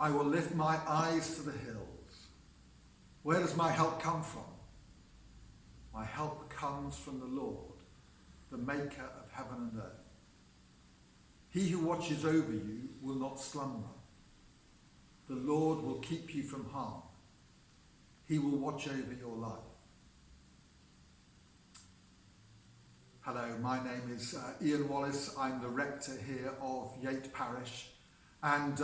I will lift my eyes to the hills. Where does my help come from? My help comes from the Lord, the maker of heaven and earth. He who watches over you will not slumber. The Lord will keep you from harm. He will watch over your life. Hello, my name is Ian Wallace. I'm the rector here of Yate Parish, and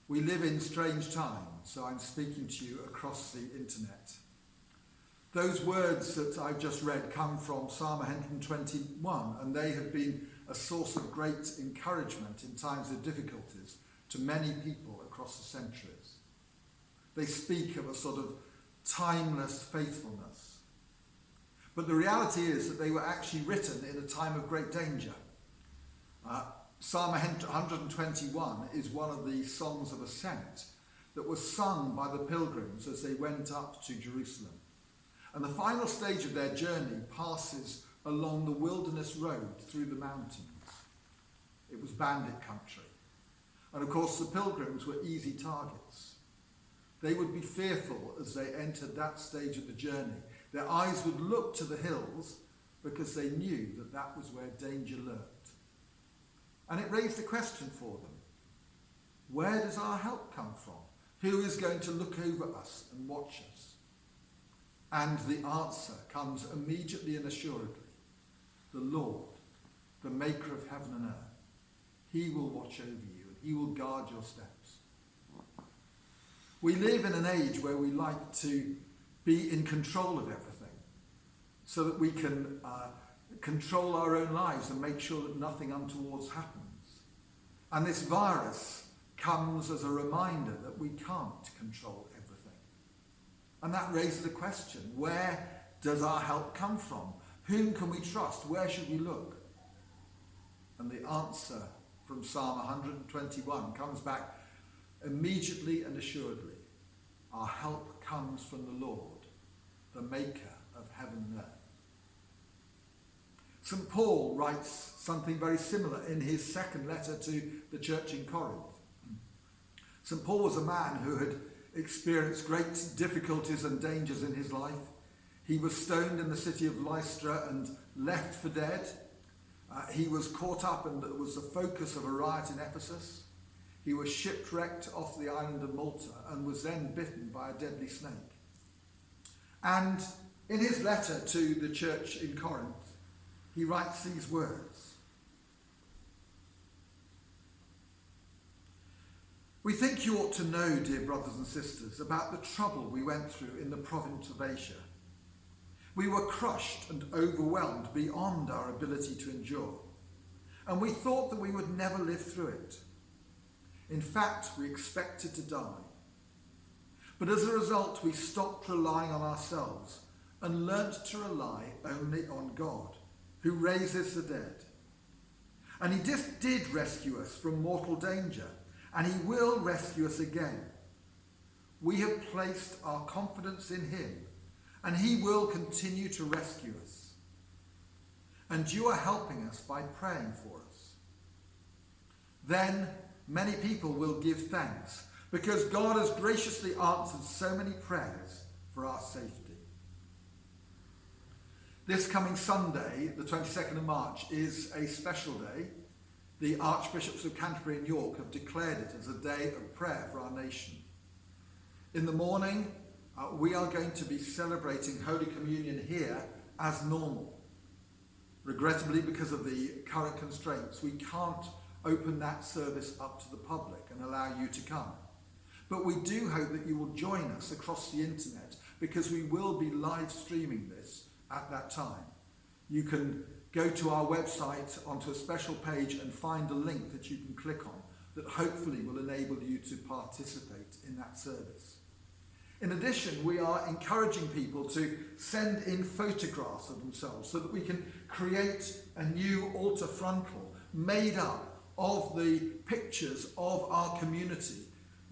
we live in strange times, so I'm speaking to you across the internet. Those words that I've just read come from Psalm 121, and they have been a source of great encouragement in times of difficulties to many people across the centuries. They speak of a sort of timeless faithfulness. But the reality is that they were actually written in a time of great danger. Psalm 121 is one of the songs of ascent that was sung by the pilgrims as they went up to Jerusalem. And the final stage of their journey passes along the wilderness road through the mountains. It was bandit country. And of course the pilgrims were easy targets. They would be fearful as they entered that stage of the journey. Their eyes would look to the hills because they knew that that was where danger lurked. And it raised a question for them. Where does our help come from? Who is going to look over us and watch us? And the answer comes immediately and assuredly. The Lord, the maker of heaven and earth. He will watch over you and he will guard your steps. We live in an age where we like to be in control of everything so that we can control our own lives and make sure that nothing untoward happens. And this virus comes as a reminder that we can't control everything. And that raises the question, where does our help come from? Whom can we trust? Where should we look? And the answer from Psalm 121 comes back immediately and assuredly. Our help comes from the Lord, the maker of heaven and earth. St. Paul writes something very similar in his second letter to the church in Corinth. St. Paul was a man who had experienced great difficulties and dangers in his life. He was stoned in the city of Lystra and left for dead. He was caught up and was the focus of a riot in Ephesus. He was shipwrecked off the island of Malta and was then bitten by a deadly snake. And in his letter to the church in Corinth, he writes these words. We think you ought to know, dear brothers and sisters, about the trouble we went through in the province of Asia. We were crushed and overwhelmed beyond our ability to endure, and we thought that we would never live through it. In fact, we expected to die. But as a result, we stopped relying on ourselves and learnt to rely only on God, who raises the dead. And he did rescue us from mortal danger, and he will rescue us again. We have placed our confidence in him, and he will continue to rescue us. And you are helping us by praying for us. Then many people will give thanks, because God has graciously answered so many prayers for our safety. This coming Sunday, the 22nd of March, is a special day. The Archbishops of Canterbury and York have declared it as a day of prayer for our nation. In the morning, we are going to be celebrating Holy Communion here as normal. Regrettably, because of the current constraints, we can't open that service up to the public and allow you to come. But we do hope that you will join us across the internet, because we will be live streaming this at that time. You can go to our website onto a special page and find a link that you can click on that hopefully will enable you to participate in that service. In addition, we are encouraging people to send in photographs of themselves so that we can create a new altar frontal made up of the pictures of our community,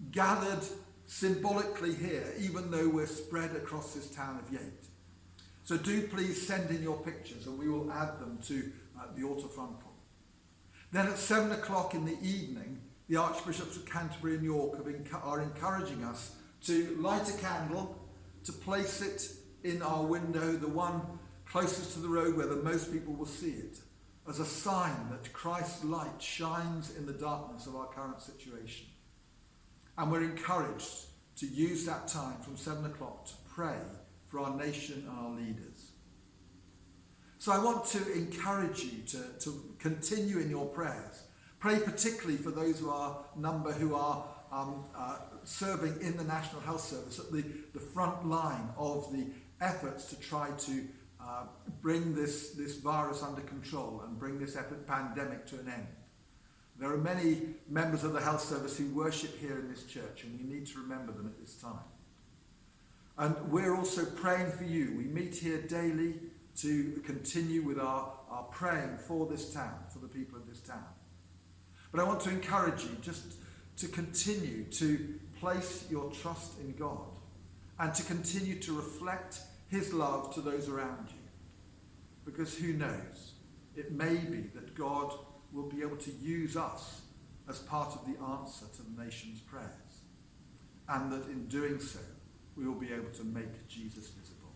gathered symbolically here, even though we're spread across this town of Yate. So do please send in your pictures and we will add them to the altar frontal. Then at 7 o'clock in the evening, the Archbishops of Canterbury and York are encouraging us to light a candle, to place it in our window, the one closest to the road where the most people will see it, as a sign that Christ's light shines in the darkness of our current situation. And we're encouraged to use that time from 7 o'clock to pray for our nation and our leaders. So I want to encourage you to continue in your prayers. Pray particularly for those who are serving in the National Health Service at the front line of the efforts to try to bring this virus under control and bring this pandemic to an end. There are many members of the health service who worship here in this church, and we need to remember them at this time. And we're also praying for you. We meet here daily to continue with our praying for this town, for the people of this town. But I want to encourage you just to continue to place your trust in God and to continue to reflect his love to those around you. Because who knows, it may be that God will be able to use us as part of the answer to the nation's prayers, and that in doing so, we will be able to make Jesus visible.